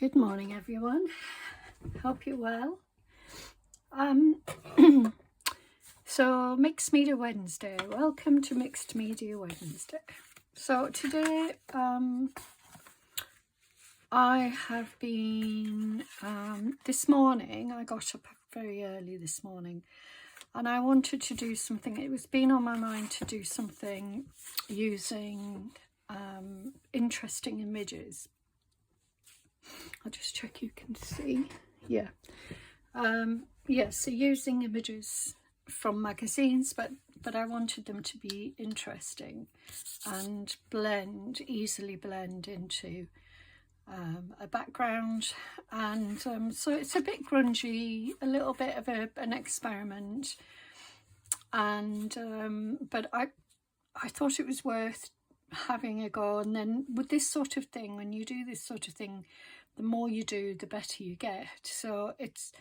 Good morning, everyone. Hope you're well. So Mixed Media Wednesday. Welcome to Mixed Media Wednesday. So today I have been, this morning, I got up very early this morning and I wanted to do something. It was been on my mind to do something using interesting images. I'll just check you can see. Yeah. So using images from magazines, but I wanted them to be interesting and easily blend into a background. And so it's a bit grungy, a little bit of an experiment. And but I thought it was worth having a go. And then with this sort of thing, when you do this sort of thing, the more you do, the better you get. So it's,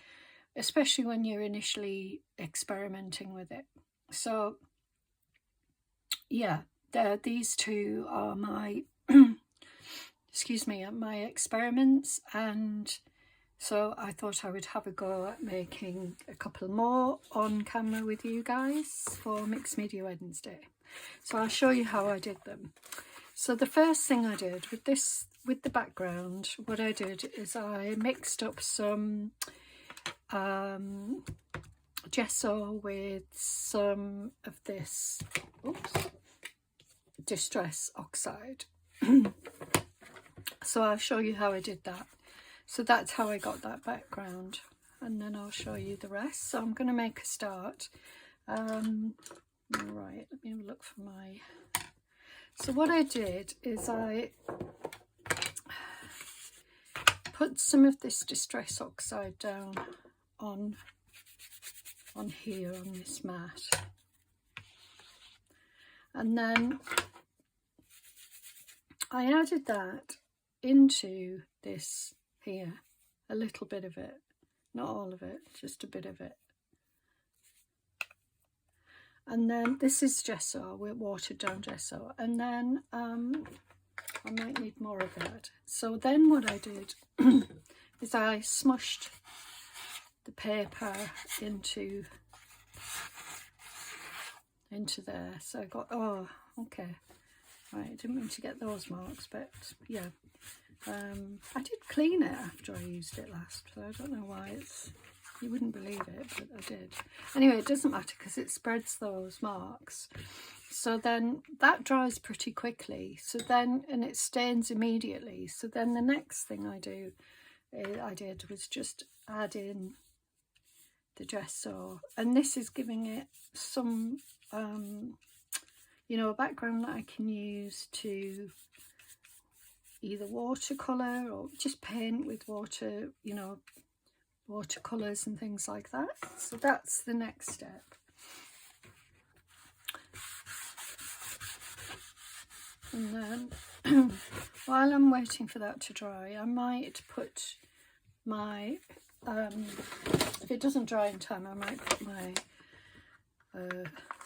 especially when you're initially experimenting with it. So yeah, these two are my excuse me, my experiments, and so I thought I would have a go at making a couple more on camera with you guys for Mixed Media Wednesday. So I'll show you how I did them. So the first thing I did with this, with the background, what I did is I mixed up some gesso with some of this Distress Oxide. So I'll show you how I did that. So that's how I got that background, and then I'll show you the rest. So I'm going to make a start. Right, let me look for my... So what I did is I put some of this Distress Oxide down on here on this mat, and then I added that into this here, a little bit of it, not all of it, just a bit of it. And then this is gesso, with watered down gesso, and then I might need more of that. So then what I did is I smushed the paper into there. So I got, oh, okay, right, I didn't mean to get those marks, but yeah. I did clean it after I used it last, so I don't know why it's, you wouldn't believe it, but I did. Anyway, it doesn't matter because it spreads those marks. So then that dries pretty quickly. So then, and it stains immediately. So then the next thing I did was just add in the gesso, and this is giving it some, you know, a background that I can use to either watercolour or just paint with water, you know, watercolours and things like that. So that's the next step. And then while I'm waiting for that to dry, I might put my, if it doesn't dry in time, I might put my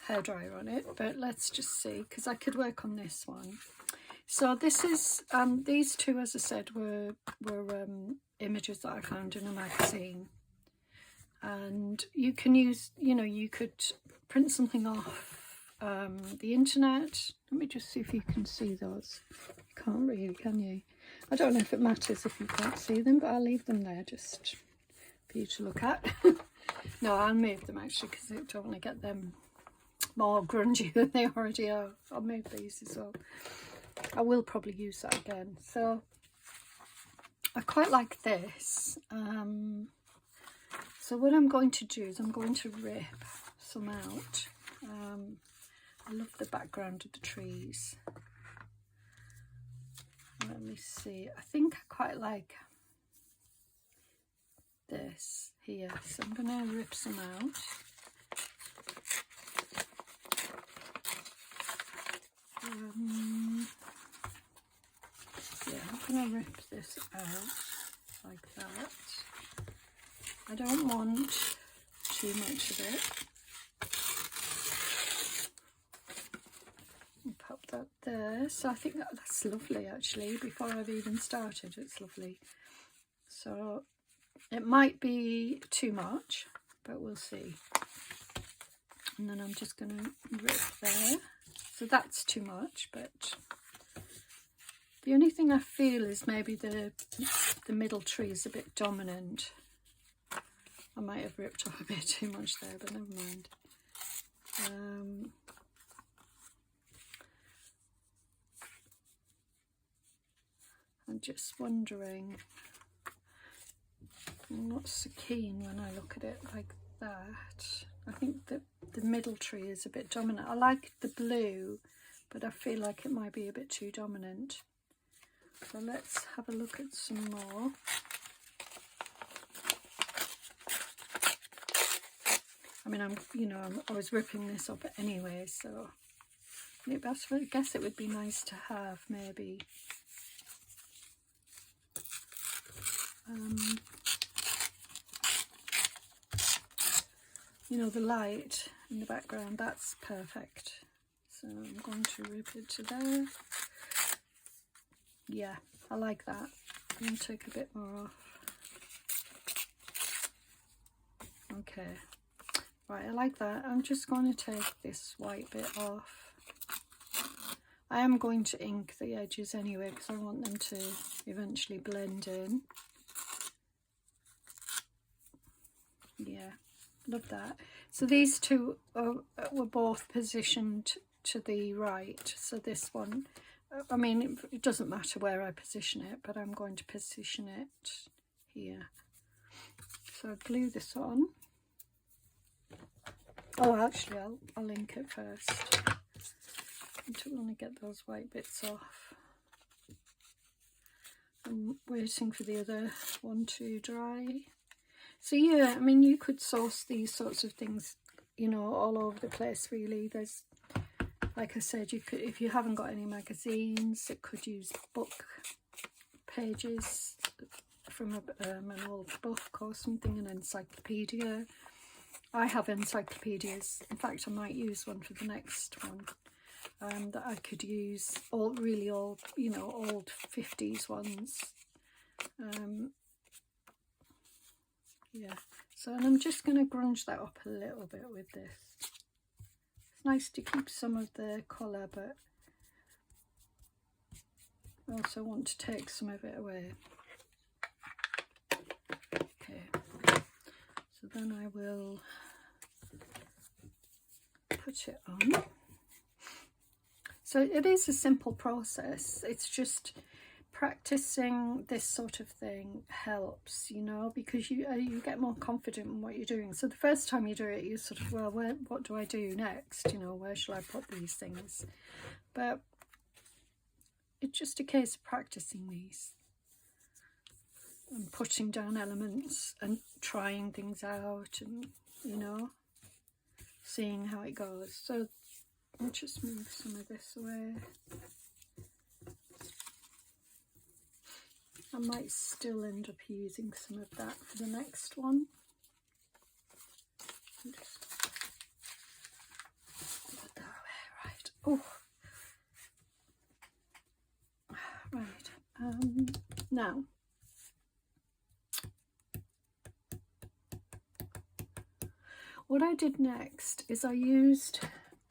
hairdryer on it, but let's just see, because I could work on this one. So this is, these two, as I said, were images that I found in a magazine. And you can use, you know, you could print something off the internet. Let me just see if you can see those. You can't really, can you? I don't know if it matters if you can't see them, but I'll leave them there just for you to look at. No, I'll move them actually, because I don't want to get them more grungy than they already are. I'll move these as well. I will probably use that again. So I quite like this. So what I'm going to do is I'm going to rip some out. I love the background of the trees. Let me see. I think I quite like this here. So I'm going to rip some out. Yeah, I'm going to rip this out like that. I don't want too much of it. Pop that there. So I think that's lovely actually. Before I've even started, it's lovely. So it might be too much, but we'll see. And then I'm just going to rip there. So that's too much, but the only thing I feel is maybe the middle tree is a bit dominant. I might have ripped off a bit too much there, but never mind. I'm just wondering, I'm not so keen when I look at it like that. I think that the middle tree is a bit dominant. I like the blue, but I feel like it might be a bit too dominant. So let's have a look at some more. I mean, I was ripping this up anyway, so I guess it would be nice to have maybe the light in the background. That's perfect. So I'm going to rip it to there. Yeah, I like that. I'm going to take a bit more off. Okay. Right, I like that. I'm just going to take this white bit off. I am going to ink the edges anyway because I want them to eventually blend in. Yeah, love that. So these two were both positioned to the right. So this one, I mean, it doesn't matter where I position it, but I'm going to position it here. So I glue this on. Oh, actually, I'll ink it first. I don't want to get those white bits off. I'm waiting for the other one to dry. So yeah, I mean, you could source these sorts of things, all over the place really. There's, like I said, you could, if you haven't got any magazines, it could use book pages from an old book or something, an encyclopedia. I have encyclopedias. In fact, I might use one for the next one. That I could use, really old, old 50s ones. Yeah, so and I'm just going to grunge that up a little bit with this. It's nice to keep some of the colour, but I also want to take some of it away. Okay, so then I will put it on. So it is a simple process. It's just practicing this sort of thing helps, because you get more confident in what you're doing. So the first time you do it, you sort of, well, what do I do next? Where shall I put these things? But it's just a case of practicing these and putting down elements and trying things out and, seeing how it goes. So I'll just move some of this away. I might still end up using some of that for the next one. Just put that away, right. Oh, right. Now, what I did next is I used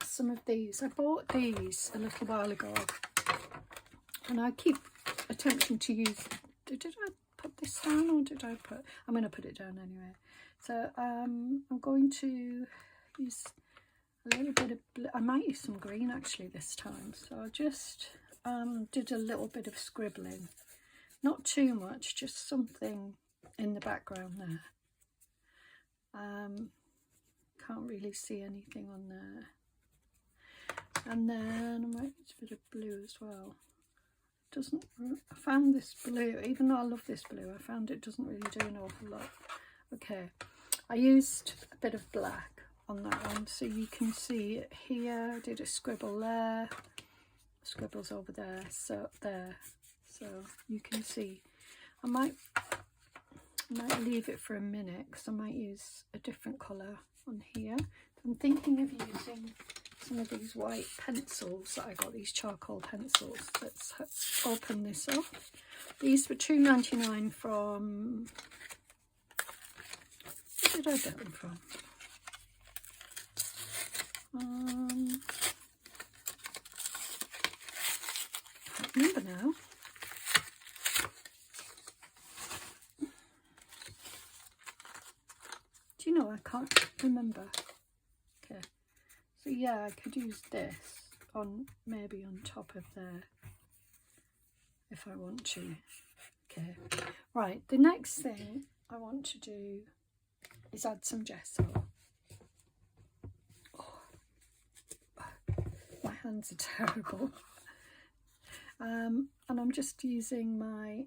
some of these. I bought these a little while ago, and I keep attempting to use. Did I put this down, or did I put? I'm going to put it down anyway. So I'm going to use a little bit of blue. I might use some green actually this time. So I just did a little bit of scribbling, not too much, just something in the background there. Can't really see anything on there. And then I might use a bit of blue as well. I found this blue, even though I love this blue, I found it doesn't really do an awful lot. Okay, I used a bit of black on that one, so you can see it here. I did a scribble there, scribbles over there, so you can see. I might leave it for a minute because I might use a different colour on here. I'm thinking of using some of these white pencils that I got, these charcoal pencils. Let's open this up. These were £2.99 from, where did I get them from? I can't remember now. Do you know, I can't remember. Okay, so yeah, I could use this on, maybe on top of there if I want to. Okay, right, the next thing I want to do is add some gesso. Oh, my hands are terrible. And I'm just using my,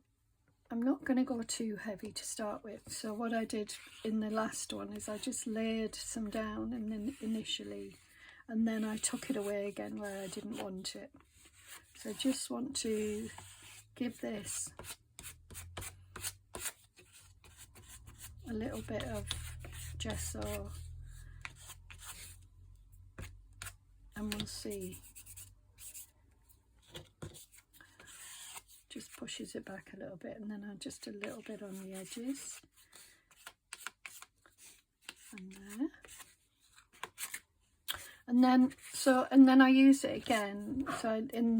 I'm not going to go too heavy to start with. So what I did in the last one is I just layered some down and then initially, and then I took it away again where I didn't want it. So I just want to give this a little bit of gesso, and we'll see. Just pushes it back a little bit, and then add just a little bit on the edges, and there, and then I use it again. So in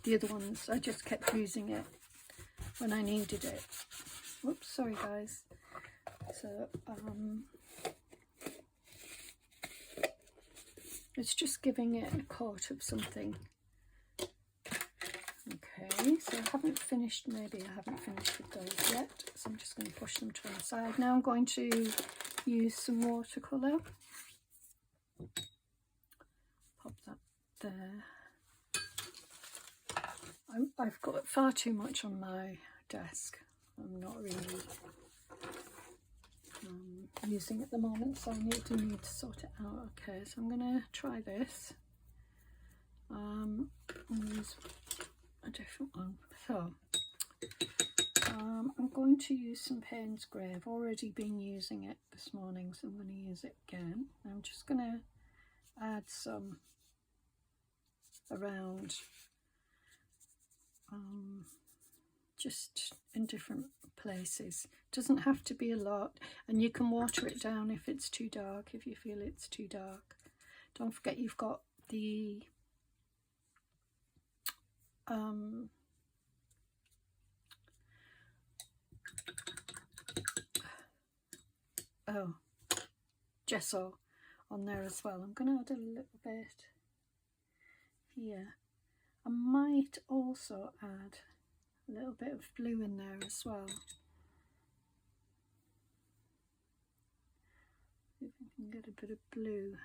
the other ones, I just kept using it when I needed it. Whoops, sorry guys. So it's just giving it a coat of something. Okay, so I haven't finished, maybe I haven't finished with those yet, so I'm just going to push them to one side. Now I'm going to use some watercolour. Pop that there. I've got far too much on my desk. I'm not really using it at the moment, so I need to sort it out. Okay, so I'm going to try this. Use a different one. So I'm going to use some Payne's Grey. I've already been using it this morning, so I'm going to use it again. I'm just going to add some around, just in different places. It doesn't have to be a lot, and you can water it down if it's too dark, if you feel it's too dark. Don't forget you've got the gesso on there as well. I'm going to add a little bit here. I might also add a little bit of blue in there as well. See if I can get a bit of blue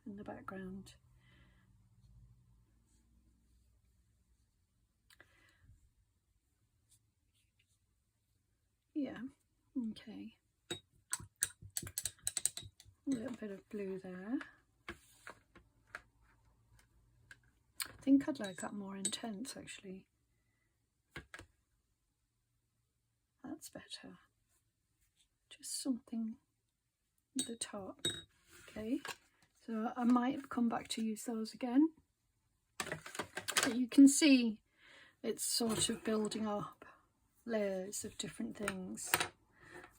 in the background. Yeah, okay. A little bit of blue there. I think I'd like that more intense actually. That's better. Just something at the top. Okay, so I might come back to use those again. But you can see it's sort of building up layers of different things.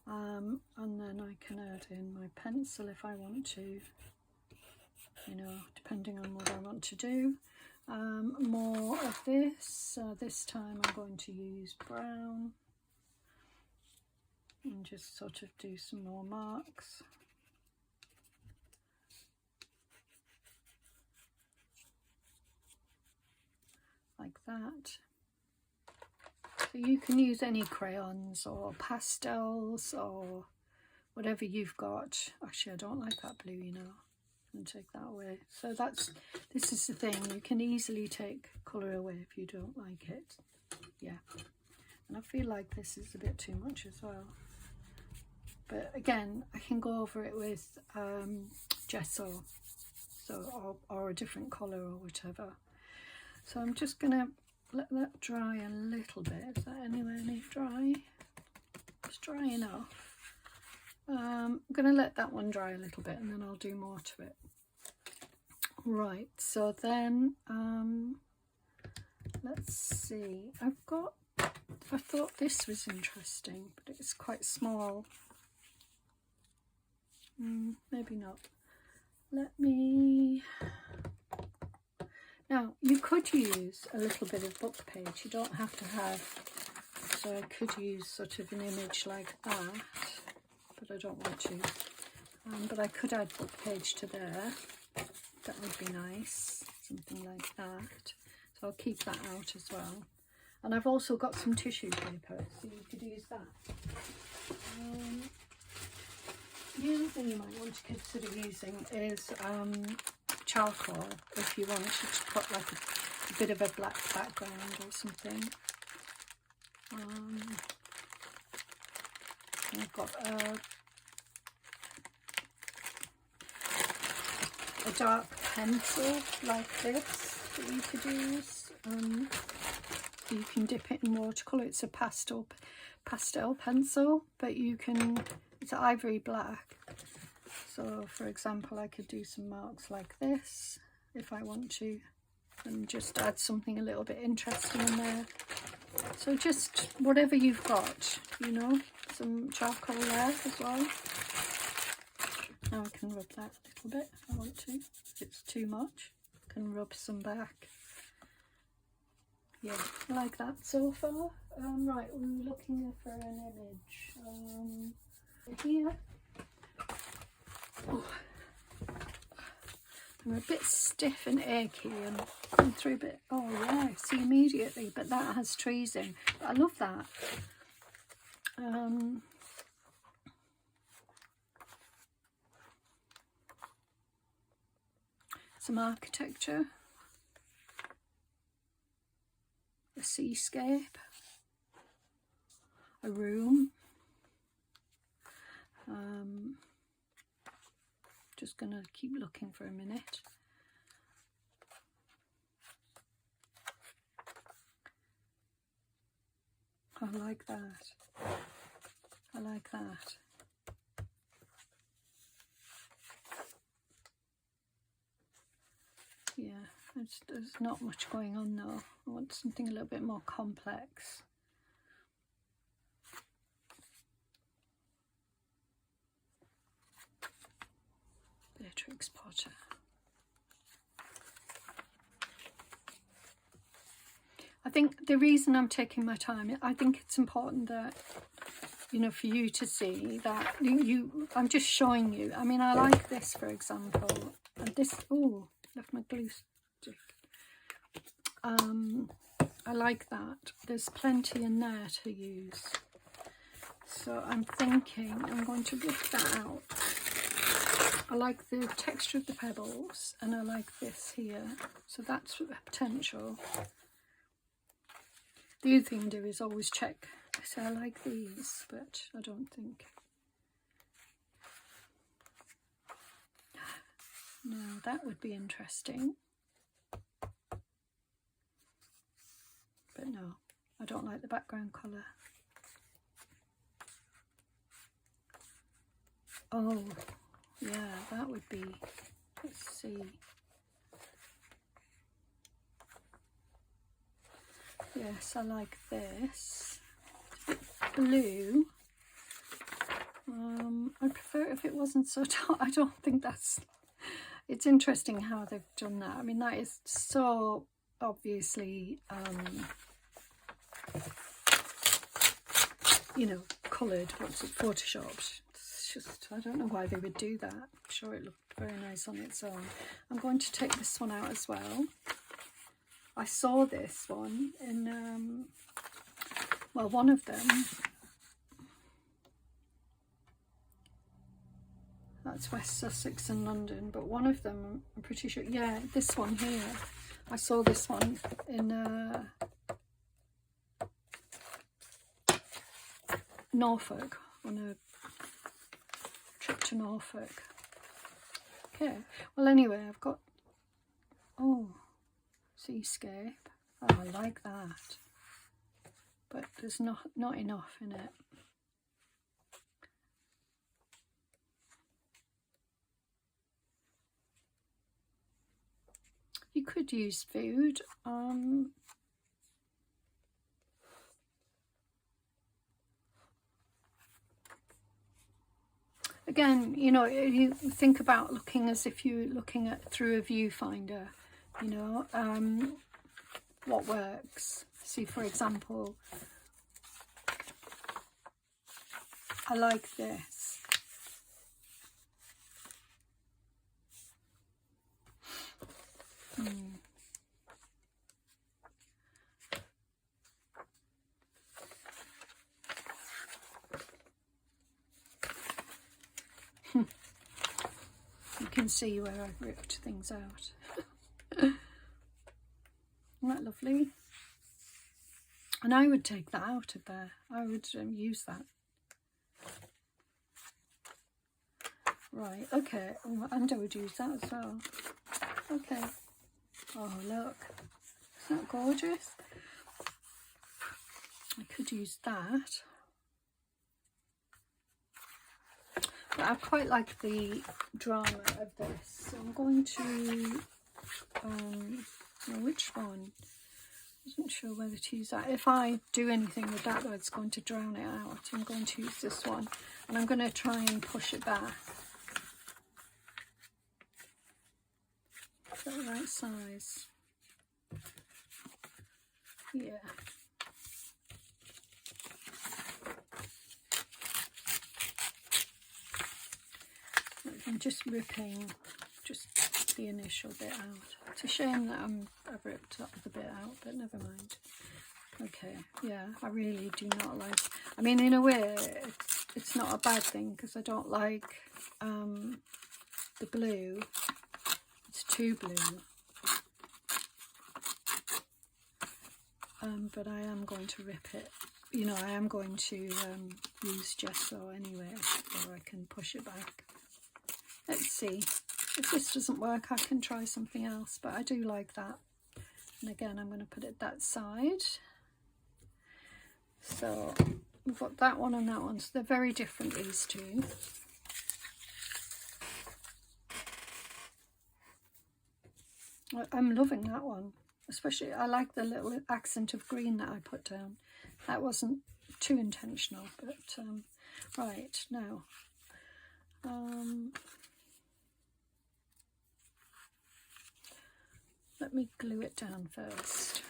And then I can add in my pencil if I want to, you know, depending on what I want to do. More of this. This time I'm going to use brown and just sort of do some more marks. Like that. So you can use any crayons or pastels or whatever you've got. Actually, I don't like that blue, you know. And take that away. So this is the thing, you can easily take colour away if you don't like it. Yeah, and I feel like this is a bit too much as well, but again I can go over it with gesso, so or a different colour or whatever. So I'm just gonna let that dry a little bit. Is that anywhere near dry? It's dry enough. I'm going to let that one dry a little bit and then I'll do more to it. Right, so then let's see, I thought this was interesting, but it's quite small. Maybe not. Now you could use a little bit of book page, you don't have to have, so I could use sort of an image like that, but I don't want to. But I could add book page to there, that would be nice, something like that. So I'll keep that out as well. And I've also got some tissue paper, so you could use that. The other thing you might want to consider using is charcoal, if you wanted to put like a bit of a black background or something. I've got a dark pencil like this that you could use. You can dip it in watercolour. It's a pastel pencil, but it's ivory black. So for example, I could do some marks like this if I want to, and just add something a little bit interesting in there. So just whatever you've got, you know, some charcoal there as well. Now I can rub that a little bit if I want to. If it's too much, I can rub some back. Yeah, I like that so far. Right, we're looking for an image. Here. Oh, I'm a bit stiff and achy and I'm through a bit. Oh yeah, see immediately, but that has trees in. But I love that. Some architecture, a seascape, a room. Just gonna keep looking for a minute. I like that. I like that. Yeah, there's not much going on though. I want something a little bit more complex. Beatrix Potter. I think the reason I'm taking my time, I think it's important that, you know, for you to see that I'm just showing you. I mean, I like this, for example, and this, oh, left my glue stick. I like that. There's plenty in there to use. So I'm thinking I'm going to rip that out. I like the texture of the pebbles and I like this here. So that's the potential. The other thing to do is always check. I say I like these, but I don't think. No, that would be interesting. But no, I don't like the background colour. Oh, yeah, that would be, let's see. Yes, I like this. It's a bit blue. I'd prefer if it wasn't so dark. I don't think that's... It's interesting how they've done that. I mean, that is so obviously, you know, coloured. What's it? Photoshopped. It's just, I don't know why they would do that. I'm sure it looked very nice on its own. I'm going to take this one out as well. I saw this one in, well, one of them. That's West Sussex and London, but one of them, I'm pretty sure, yeah, this one here. I saw this one in Norfolk, on a trip to Norfolk. Okay, well anyway, I've got, oh, seascape. Oh, I like that, but there's not enough in it. You could use food. Again, you know, you think about looking as if you're looking at through a viewfinder, you know, what works. See, for example, I like this. You can see where I've ripped things out. Isn't that lovely? And I would take that out of there. I would use that. Right, okay. Oh, and I would use that as well. Okay. Oh, look. Isn't that gorgeous? I could use that. But I quite like the drama of this. So I'm going to, which one? I wasn't sure whether to use that. If I do anything with that, though, it's going to drown it out. I'm going to use this one. And I'm going to try and push it back. Is that the right size? Yeah. I'm just ripping just the initial bit out. It's a shame that I've ripped up the bit out, but never mind. Okay, yeah, I really do not like, I mean, in a way it's not a bad thing because I don't like the blue. It's too blue. But I am going to rip it. You know, I am going to use gesso anyway, so I can push it back. Let's see. If this doesn't work, I can try something else, but I do like that. And again, I'm going to put it that side. So we've got that one and that one. So they're very different, these two. I'm loving that one. Especially, I like the little accent of green that I put down. That wasn't too intentional, but right, now. Let me glue it down first.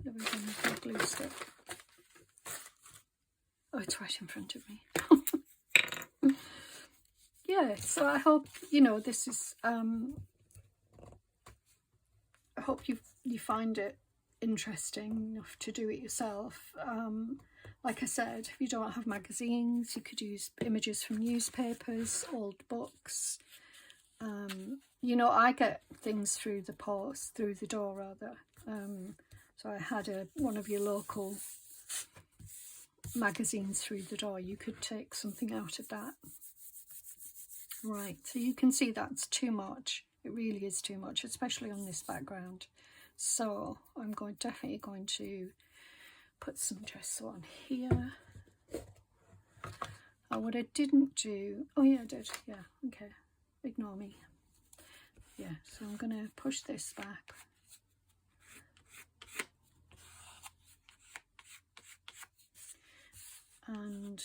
Everything with my glue stick. Oh, it's right in front of me. Yeah, so I hope, you know, this is, I hope you find it interesting enough to do it yourself. Like I said, if you don't have magazines, you could use images from newspapers, old books. You know, I get things through the post, through the door rather. So I had one of your local magazines through the door. You could take something out of that. Right, so you can see that's too much. It really is too much, especially on this background. So I'm definitely going to put some gesso on here. Oh, what I didn't do, oh yeah, I did, yeah, okay, ignore me. Yeah, so I'm going to push this back. And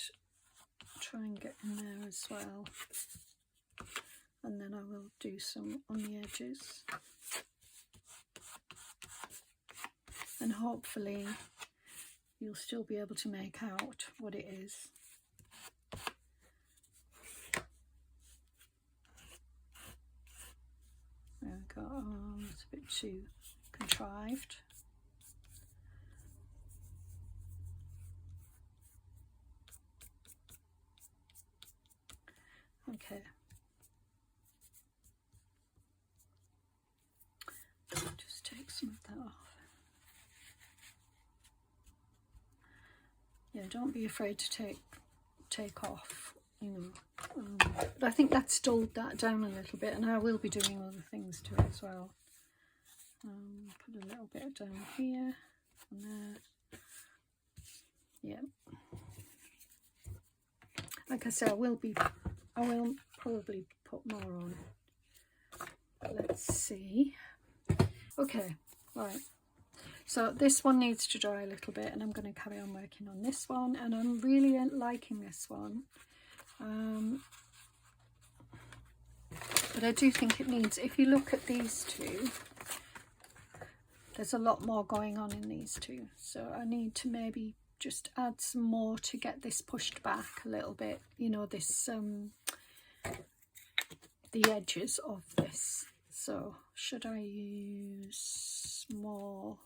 try and get in there as well. And then I will do some on the edges. And hopefully you'll still be able to make out what it is. There we go. Oh, it's a bit too contrived. Okay. Just take some of that off. Yeah, don't be afraid to take off, you know. But I think that's dulled that down a little bit, and I will be doing other things to it as well. Put a little bit down here and there. Yeah. Like I said, I will probably put more on. but let's see. Okay, right. So this one needs to dry a little bit, and I'm going to carry on working on this one, and I'm really liking this one. But I do think it needs, if you look at these two, there's a lot more going on in these two. So I need to maybe just add some more to get this pushed back a little bit. You know, this, the edges of this. So should I use more?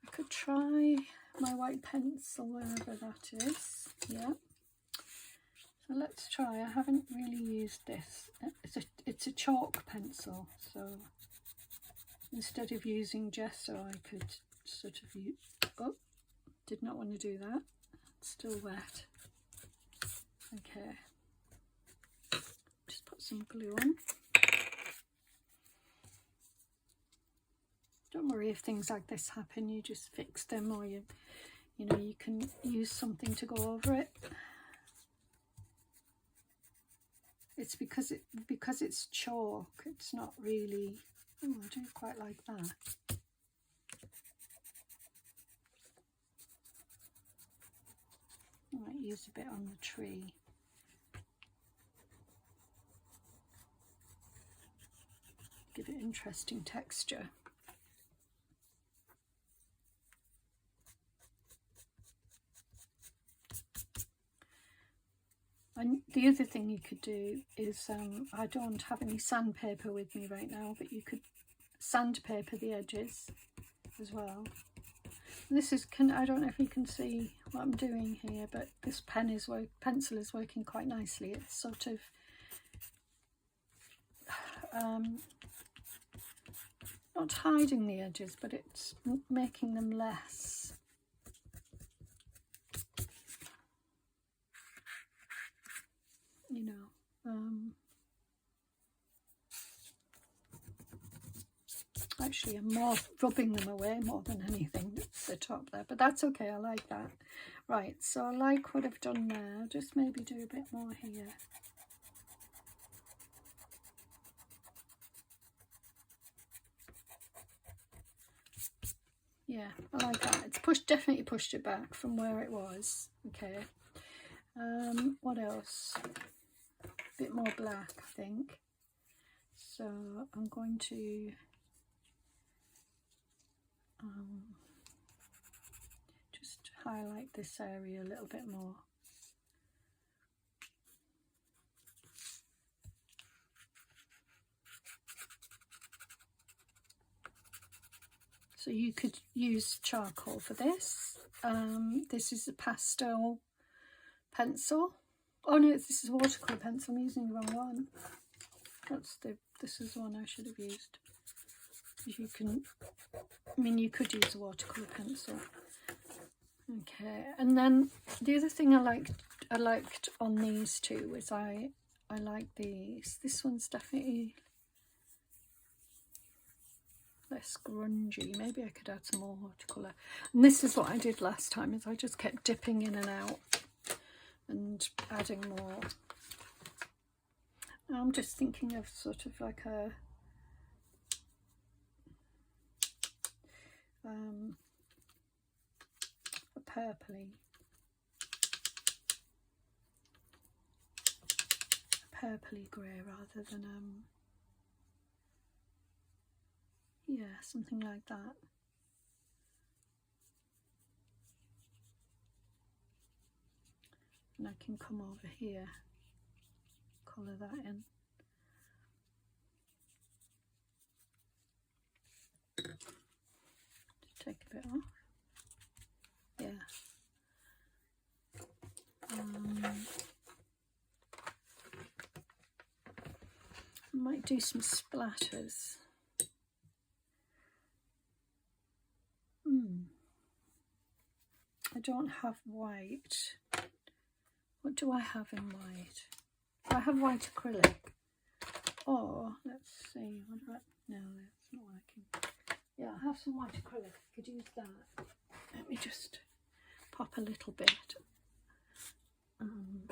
I could try my white pencil wherever that is. Yeah. So let's try. I haven't really used this. It's a chalk pencil. So instead of using gesso, I could sort of use. Oh, did not want to do that. It's still wet. Okay. Just put some glue on. Don't worry if things like this happen, you just fix them, or you know, you can use something to go over it. It's because it's chalk, it's not really, oh, I don't quite like that. I might use a bit on the tree. Give it interesting texture. And the other thing you could do is, I don't have any sandpaper with me right now, but you could sandpaper the edges as well. And this is, I don't know if you can see what I'm doing here, but this pencil is working quite nicely. It's sort of not hiding the edges, but it's making them less. You know, actually I'm more rubbing them away more than anything, the top there, but that's okay, I like that. Right, so I like what I've done there, just maybe do a bit more here. Yeah, I like that. It's definitely pushed it back from where it was. Okay. What else? A bit more black, I think. So I'm going to just highlight this area a little bit more. So you could use charcoal for this. This is a pastel pencil. Oh no, this is a watercolour pencil. I'm using the wrong one. This is the one I should have used. You can, I mean, you could use a watercolour pencil. Okay, and then the other thing I liked on these two was I like these. This one's definitely less grungy. Maybe I could add some more watercolour. And this is what I did last time, is I just kept dipping in and out and adding more. Now I'm just thinking of sort of like a purpley grey rather than yeah, something like that. And I can come over here, colour that in. Just take a bit off. Yeah. I might do some splatters. I don't have white. What do I have in white? I have white acrylic. Or, let's see, what about, no, that's not working. Yeah, I have some white acrylic. I could use that. Let me just pop a little bit. I'm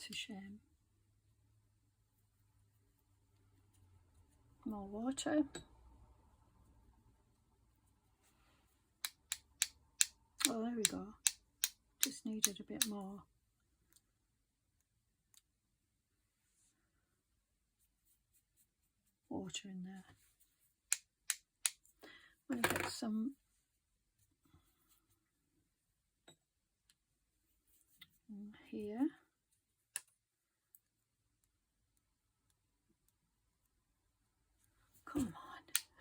It's a shame. More water. Oh, there we go. Just needed a bit more. Water in there. I'm going to get some here. Come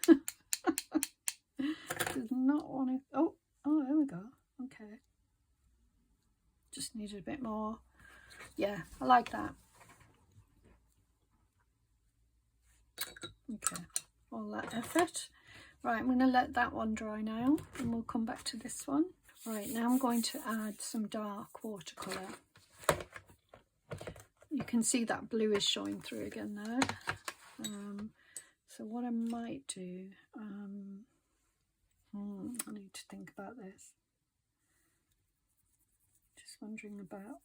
on. Does not want to. Oh, there we go. Okay. Just needed a bit more. Yeah, I like that. Okay, all that effort. Right, I'm going to let that one dry now, and we'll come back to this one. Right, now I'm going to add some dark watercolour. You can see that blue is showing through again there. So what I might do, I need to think about this. Just wondering about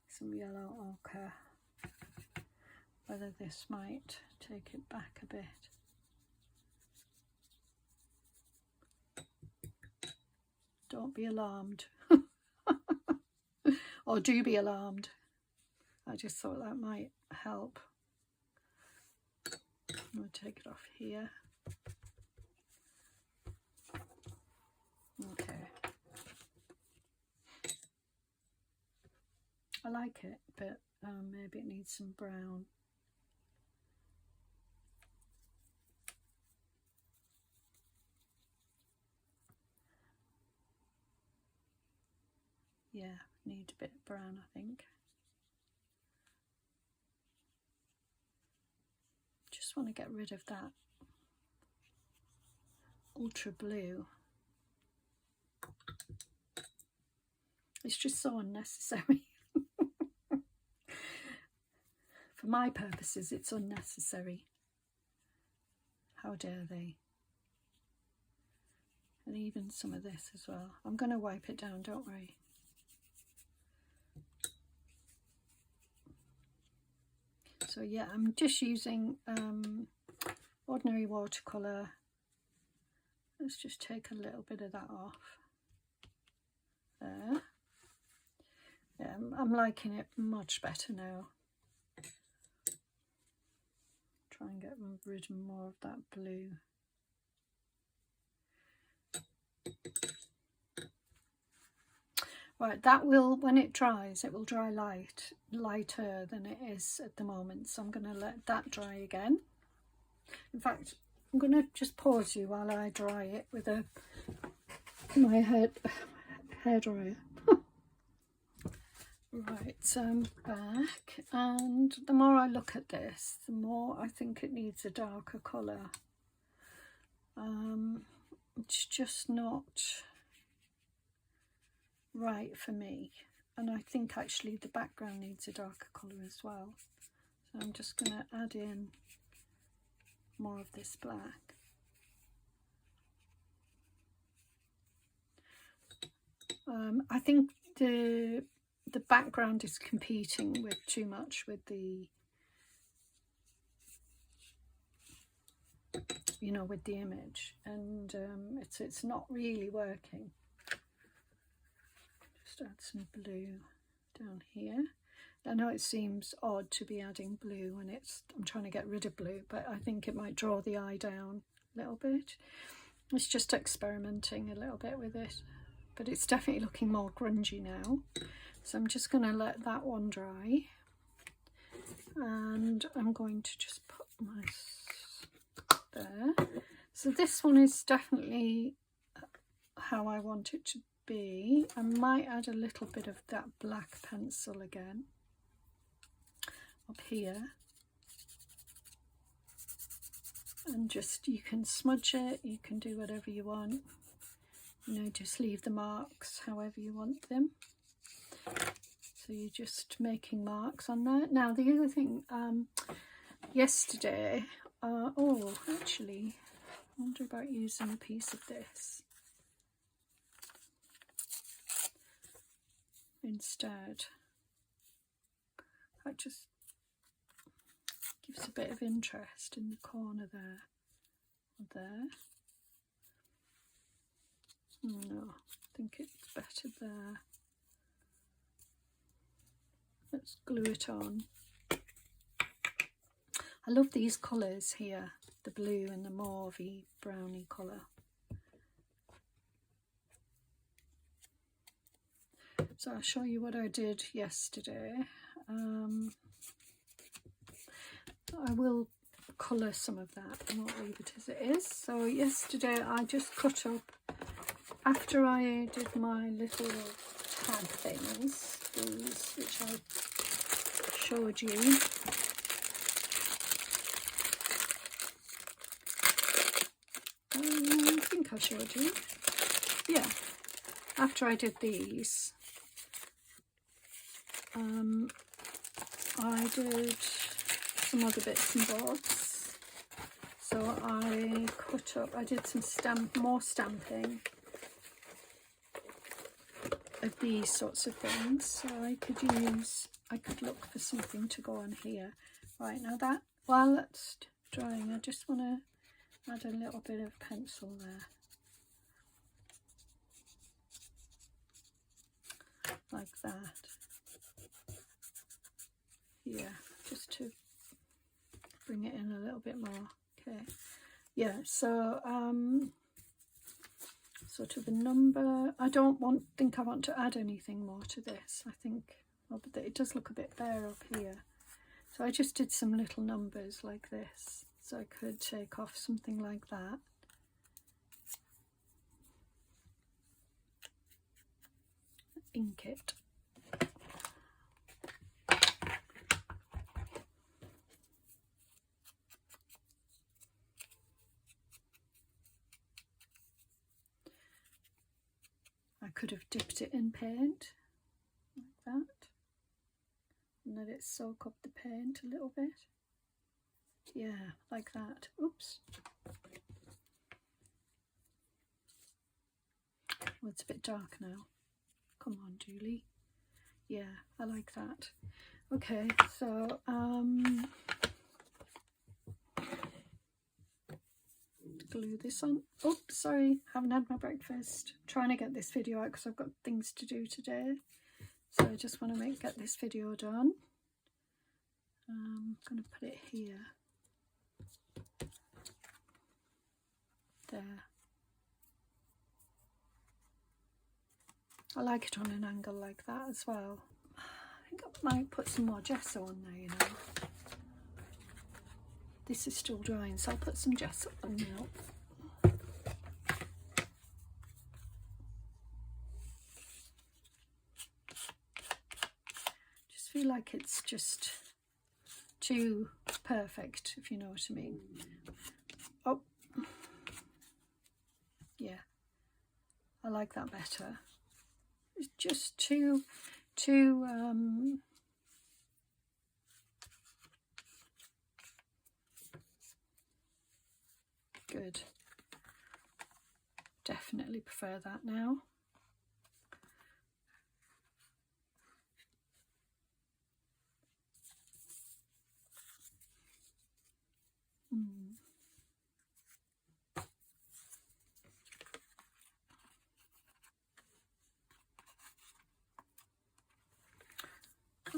some yellow ochre, whether this might take it back a bit. Don't be alarmed. Or do be alarmed. I just thought that might help. I'm going to take it off here. Okay. I like it, but maybe it needs some brown. Yeah, need a bit of brown, I think. Just want to get rid of that ultra blue. It's just so unnecessary. For my purposes, it's unnecessary. How dare they? And even some of this as well. I'm going to wipe it down, don't worry. So yeah, I'm just using ordinary watercolour. Let's just take a little bit of that off. There. Yeah, I'm liking it much better now. Try and get rid of more of that blue. Right, that will, when it dries, it will dry lighter than it is at the moment. So I'm going to let that dry again. In fact, I'm going to just pause you while I dry it with my hairdryer. Right, so I'm back, and the more I look at this, the more I think it needs a darker colour. It's just not right for me, and I think actually the background needs a darker colour as well. So I'm just going to add in more of this black. I think the background is competing with too much with the, you know, with the image, and it's not really working. Just add some blue down here. I know it seems odd to be adding blue when I'm trying to get rid of blue, but I think it might draw the eye down a little bit. It's just experimenting a little bit with it, but it's definitely looking more grungy now. So I'm just going to let that one dry, and I'm going to just put my there. So this one is definitely how I want it to be. I might add a little bit of that black pencil again up here, and just, you can smudge it, you can do whatever you want, you know, just leave the marks however you want them. So you're just making marks on there. Now the other thing, yesterday, oh actually, I wonder about using a piece of this. instead. That just gives a bit of interest in the corner there. There. No, I think it's better there. Let's glue it on. I love these colours here, the blue and the mauvey browny colour. So I'll show you what I did yesterday. I will colour some of that, I won't leave it as it is. So yesterday I just cut up, after I did my little tag things, these which I showed you. I think I showed you. Yeah, after I did these, I did some other bits and bobs. So I cut up, I did some more stamping of these sorts of things. So I could look for something to go on here. Right, now that, while that's drying, I just want to add a little bit of pencil there. Like that. Yeah, just to bring it in a little bit more. Okay, yeah, so sort of a number. I don't think I want to add anything more to this. I think, well, but it does look a bit bare up here. So I just did some little numbers like this. So I could take off something like that. Ink it. I could have dipped it in paint like that and let it soak up the paint a little bit. Yeah, like that. Oops. Oh, it's a bit dark now. Come on, Julie. Yeah, I like that. Okay, so glue this on. Oh, sorry, haven't had my breakfast. I'm trying to get this video out because I've got things to do today. So I just want to get this video done. I'm going to put it here. There. I like it on an angle like that as well. I think I might put some more gesso on there, you know. This is still drying, so I'll put some gesso on now. Just feel like it's just too perfect, if you know what I mean. Oh, yeah, I like that better. It's just too good. Definitely prefer that now.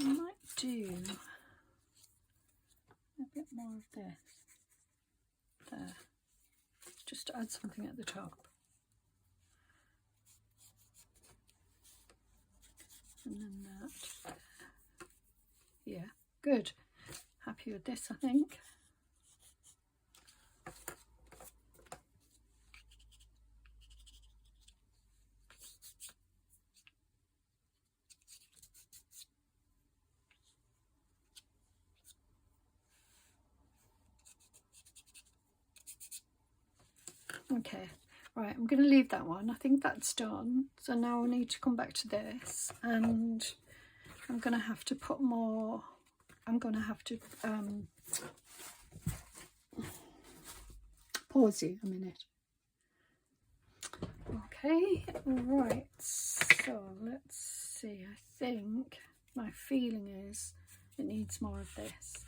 I might do a bit more of this there, just to add something at the top. And then that. Yeah, good. Happy with this, I think. Okay, right, I'm going to leave that one. I think that's done. So now I need to come back to this, and I'm going to have to put more, I'm going to have to pause you a minute. Okay, right, so let's see, I think my feeling is it needs more of this.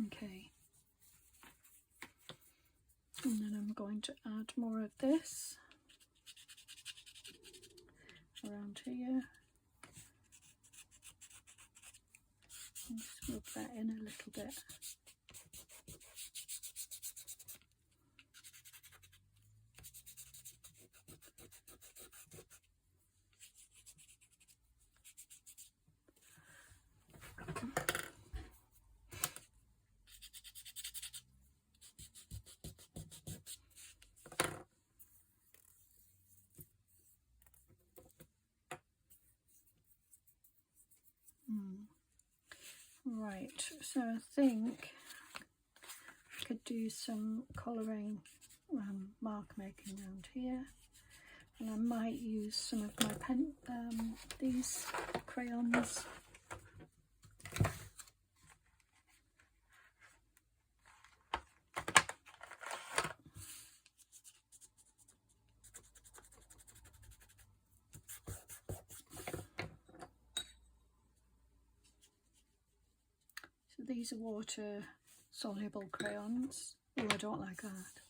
Okay, and then I'm going to add more of this around here. And just rub that in a little bit. Right, so I think I could do some colouring, mark making around here, and I might use some of my these crayons. These are water soluble crayons. Oh, I don't like that.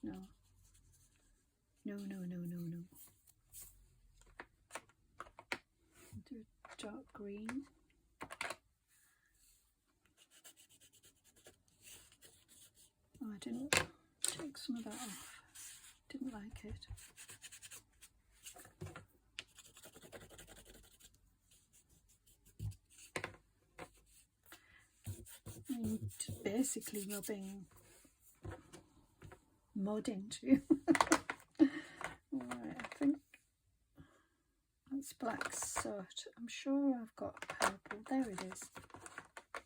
No. No, no, no, no, no. Do a dark green. Oh, I didn't take some of that off. Didn't like it. And basically rubbing mud into. Right, I think that's black soot. I'm sure I've got purple. There it is.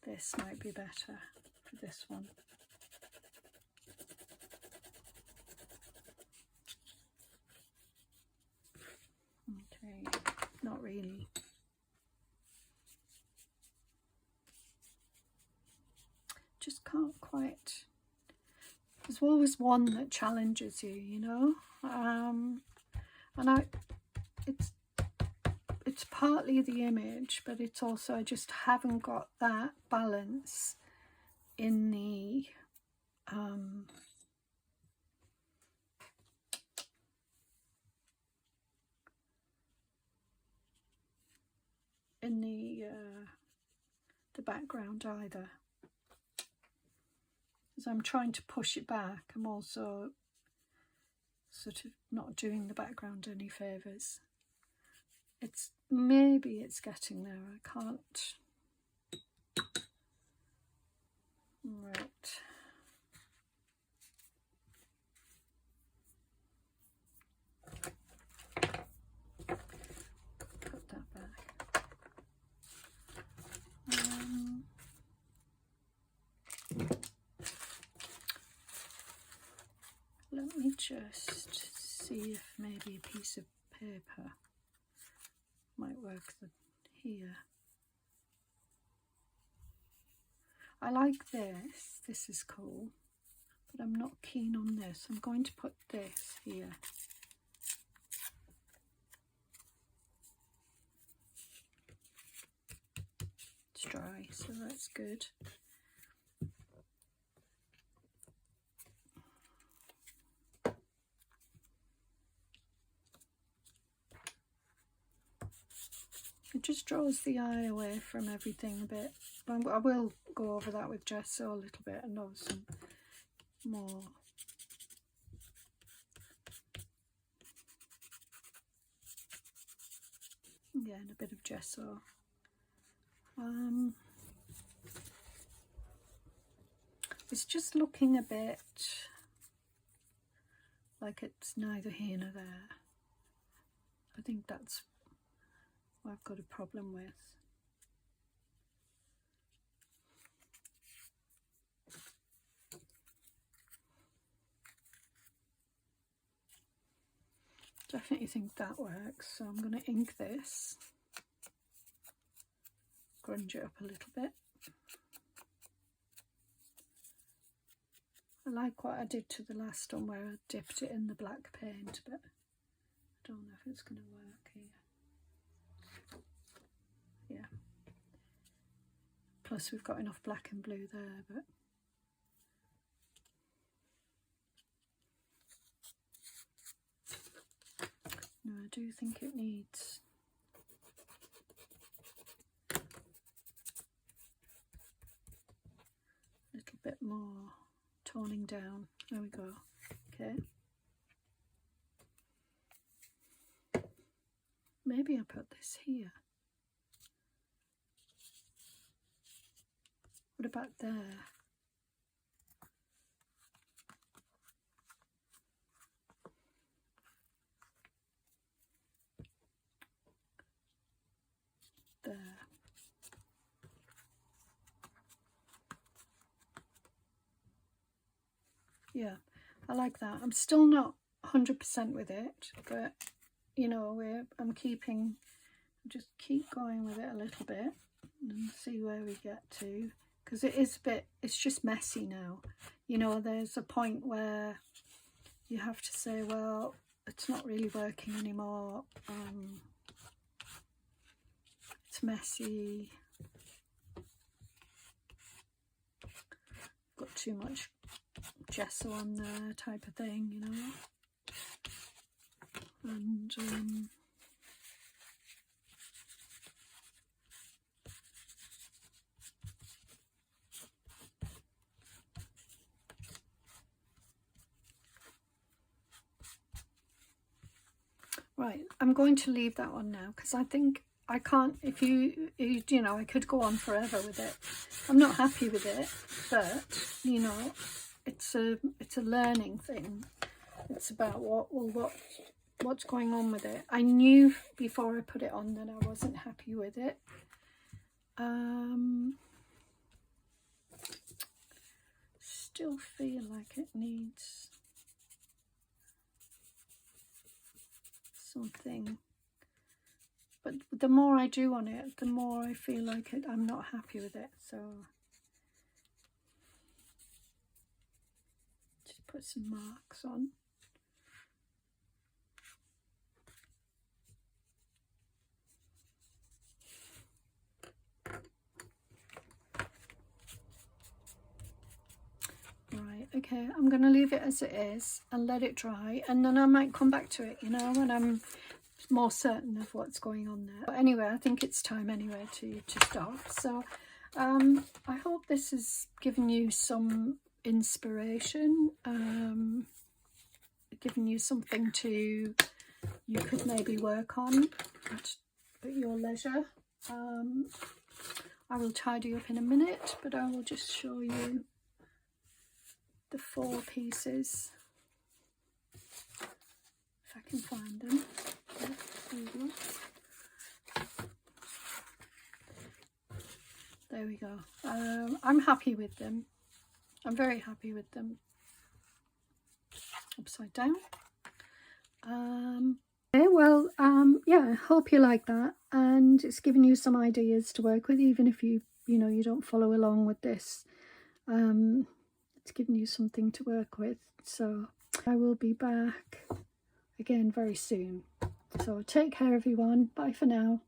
This might be better for this one. Okay, not really. Just can't quite. There's always one that challenges you, you know. And it's partly the image, but it's also I just haven't got that balance in the background either. As I'm trying to push it back, I'm also sort of not doing the background any favours. Maybe it's getting there. I can't. Right. Put that back. Let me just see if maybe a piece of paper might work here. I like this. This is cool, but I'm not keen on this. I'm going to put this here. It's dry, so that's good. It just draws the eye away from everything a bit. I will go over that with gesso a little bit and know some more. Yeah, and a bit of gesso. It's just looking a bit like it's neither here nor there. I think that's what I've got a problem with. Definitely think that works. So I'm going to ink this, grunge it up a little bit. I like what I did to the last one where I dipped it in the black paint, but I don't know if it's going to work here. Yeah. Plus we've got enough black and blue there, but no, I do think it needs a little bit more toning down. There we go. Okay. Maybe I put this here. What about there? There. Yeah, I like that. I'm still not 100% with it, but you know, I'm just keep going with it a little bit and see where we get to, because it is a bit, it's just messy now. You know, there's a point where you have to say, well, it's not really working anymore. It's messy. Got too much gesso on there, type of thing, you know. And right, I'm going to leave that one now because I think I can't, if you know, I could go on forever with it. I'm not happy with it, but you know, it's a learning thing. It's about what's going on with it. I knew before I put it on that I wasn't happy with it. Still feel like it needs something, but the more I do on it, the more I feel like I'm not happy with it. So just put some marks on. Right, okay, I'm going to leave it as it is and let it dry, and then I might come back to it, you know, when I'm more certain of what's going on there. But anyway, I think it's time anyway to stop. So I hope this has given you some inspiration, given you something you could maybe work on at your leisure. I will tidy up in a minute, but I will just show you the 4 pieces if I can find them. There we go. I'm happy with them. I'm very happy with them. Upside down. Okay, well, yeah, I hope you like that, and it's given you some ideas to work with, even if you know you don't follow along with this. It's given you something to work with. So I will be back again very soon. So take care, everyone. Bye for now.